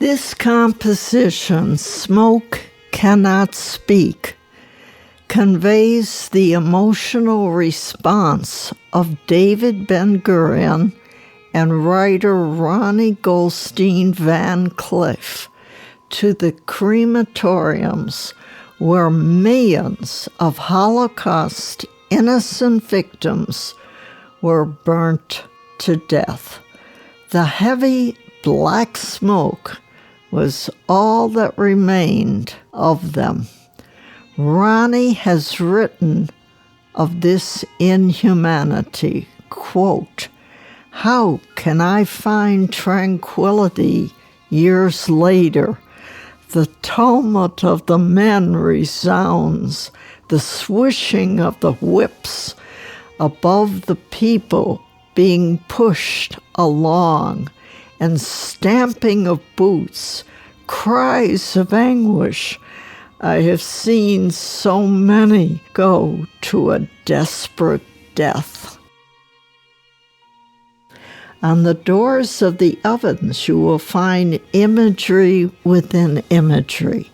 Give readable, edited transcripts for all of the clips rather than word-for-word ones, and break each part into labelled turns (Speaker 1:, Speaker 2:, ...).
Speaker 1: This composition, Smoke Cannot Speak, conveys the emotional response of David Ben-Gurion and writer Ronnie Goldstein Van Cleef to the crematoriums where millions of Holocaust innocent victims were burnt to death. The heavy black smoke was all that remained of them. Ronnie has written of this inhumanity, quote, "How can I find tranquility years later? The tumult of the men resounds, the swishing of the whips above the people being pushed along, and stamping of boots, cries of anguish. I have seen so many go to a desperate death." On the doors of the ovens, you will find imagery within imagery.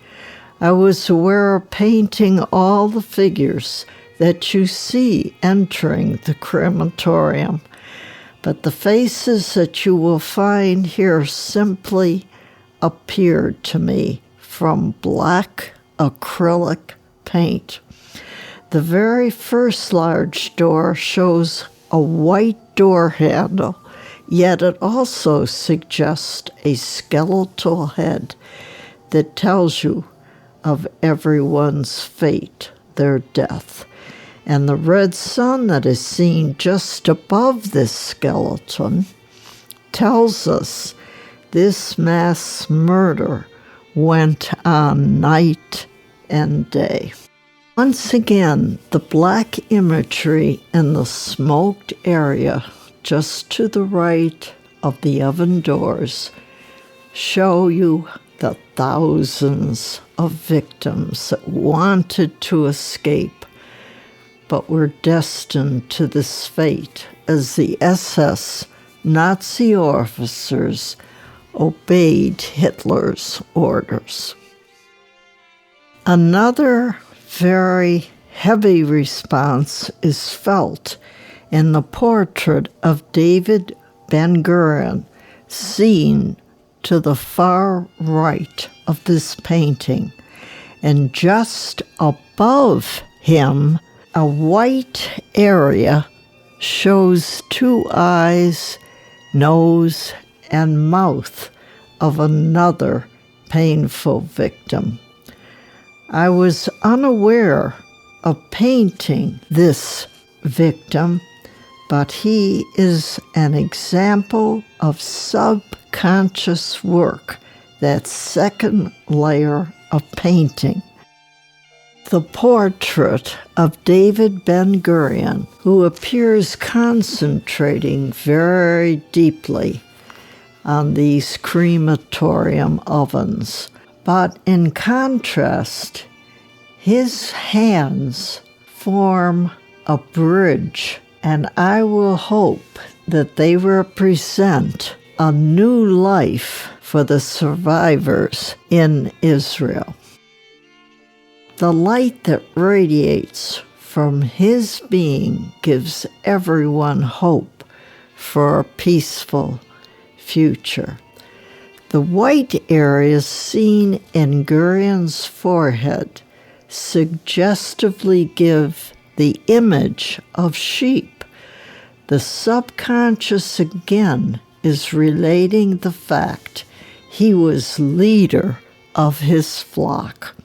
Speaker 1: I was aware of painting all the figures that you see entering the crematorium, but the faces that you will find here simply appeared to me from black acrylic paint. The very first large door shows a white door handle, yet it also suggests a skeletal head that tells you of everyone's fate, their death. And the red sun that is seen just above this skeleton tells us this mass murder went on night and day. Once again, the black imagery in the smoked area just to the right of the oven doors show you the thousands of victims that wanted to escape but were destined to this fate as the SS Nazi officers obeyed Hitler's orders. Another very heavy response is felt in the portrait of David Ben-Gurion, seen to the far right of this painting, and just above him, a white area shows two eyes, nose, and mouth of another painful victim. I was unaware of painting this victim, but he is an example of subconscious work, that second layer of painting. The portrait of David Ben-Gurion, who appears concentrating very deeply on these crematorium ovens. But in contrast, his hands form a bridge, and I will hope that they represent a new life for the survivors in Israel. The light that radiates from his being gives everyone hope for a peaceful future. The white areas seen in Gurion's forehead suggestively give the image of sheep. The subconscious again is relating the fact he was leader of his flock.